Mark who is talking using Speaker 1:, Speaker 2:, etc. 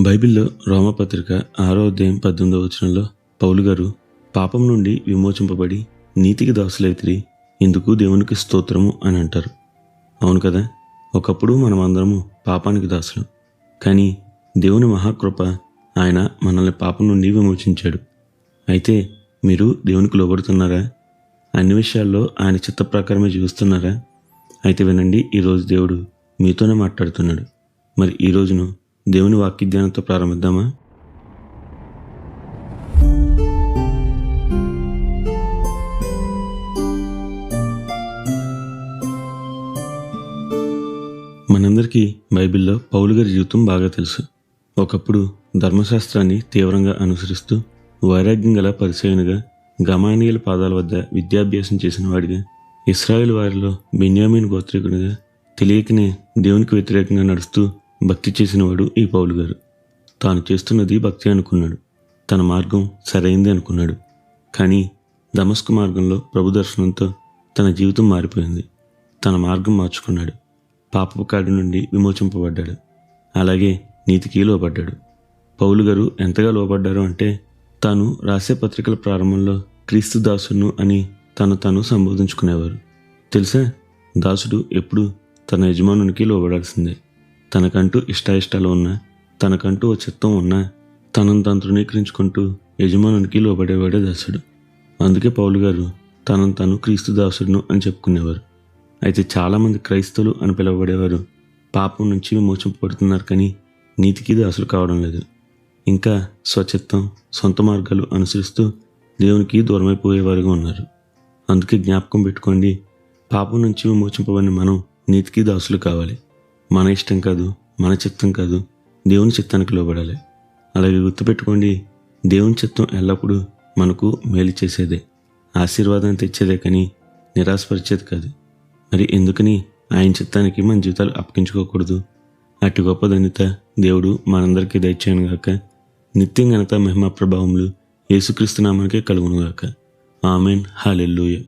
Speaker 1: బైబిల్లో రోమపత్రిక 6వ అధ్యాయం 18వ వచనంలో పౌలు గారు పాపం నుండి విమోచింపబడి నీతికి దాసులైతిరి, ఇందుకు దేవునికి స్తోత్రము అని అంటారు. అవును కదా, ఒకప్పుడు మనమందరము పాపానికి దాసులు. కానీ దేవుని మహాకృప, ఆయన మనల్ని పాపం నుండి విమోచించాడు. అయితే మీరు దేవునికి లోబడుతున్నారా? అన్ని విషయాల్లో ఆయన చిత్త ప్రకారమే జీవిస్తున్నారా? అయితే వినండి, ఈరోజు దేవుడు మీతోనే మాట్లాడుతున్నాడు. మరి ఈ రోజును దేవుని వాక్య ధ్యానంతో ప్రారంభిద్దామా? మనందరికీ బైబిల్లో పౌలు గారి జీవితం బాగా తెలుసు. ఒకప్పుడు ధర్మశాస్త్రాన్ని తీవ్రంగా అనుసరిస్తూ వైరాగ్యం గల పరిసయ్యునిగా, గమాలీయేలు పాదాల వద్ద విద్యాభ్యాసం చేసిన వాడిగా, ఇశ్రాయేలు వారిలో బెన్యామీను గోత్రీకునిగా, తెలియకనే దేవునికి వ్యతిరేకంగా నడుస్తూ భక్తి చేసినవాడు ఈ పౌలు గారు. తాను చేస్తున్నది భక్తి అనుకున్నాడు, తన మార్గం సరైంది అనుకున్నాడు. కానీ దమస్కు మార్గంలో ప్రభు దర్శనంతో తన జీవితం మారిపోయింది. తన మార్గం మార్చుకున్నాడు. పాపపు కాడి నుండి విమోచింపబడ్డాడు. అలాగే నీతికి లోబడ్డాడు. పౌలు గారు ఎంతగా లోబడ్డారు అంటే, తాను రాసే పత్రికల ప్రారంభంలో క్రీస్తు దాసును అని తను సంబోధించుకునేవారు. తెలుసా, దాసుడు ఎప్పుడు తన యజమానునికి లోబడాల్సిందే. తనకంటూ ఇష్టాయిష్టాలు ఉన్నా, తనకంటూ ఓ చిత్తం ఉన్నా, తనను తాను తృణీకరించుకుంటూ యజమానునికి లోబడేవాడే దాసుడు. అందుకే పౌలు గారు తను క్రీస్తు దాసుడును అని చెప్పుకునేవారు. అయితే చాలామంది క్రైస్తవులు అని పిలువబడేవారు పాపం నుంచి విమోచింపబడుతున్నారు, కానీ నీతికి దాసులు కావడం లేదు. ఇంకా స్వచిత్తం, సొంత మార్గాలు అనుసరిస్తూ దేవునికి దూరమైపోయేవారుగా ఉన్నారు. అందుకే జ్ఞాపకం పెట్టుకోండి, పాపం నుంచి విమోచింపబడిన మనం నీతికి దాసులు కావాలి. మన ఇష్టం కాదు, మన చిత్తం కాదు, దేవుని చిత్తానికి లోబడాలి. అలాగే గుర్తుపెట్టుకోండి, దేవుని చిత్తం ఎల్లప్పుడూ మనకు మేలు చేసేదే, ఆశీర్వాదాన్ని తెచ్చేదే, కానీ నిరాశపరిచేది కాదు. మరి ఎందుకని ఆయన చిత్తానికి మన జీవితాలు అప్పగించుకోకూడదు? అట్టి గొప్ప ధన్యత దేవుడు మనందరికీ దయచేయను గాక. నిత్యం ఘనత, మహిమ, ప్రభావములు యేసుక్రీస్తు నామానికే కలుగును గాక. ఆమెన్. హల్లెలూయా.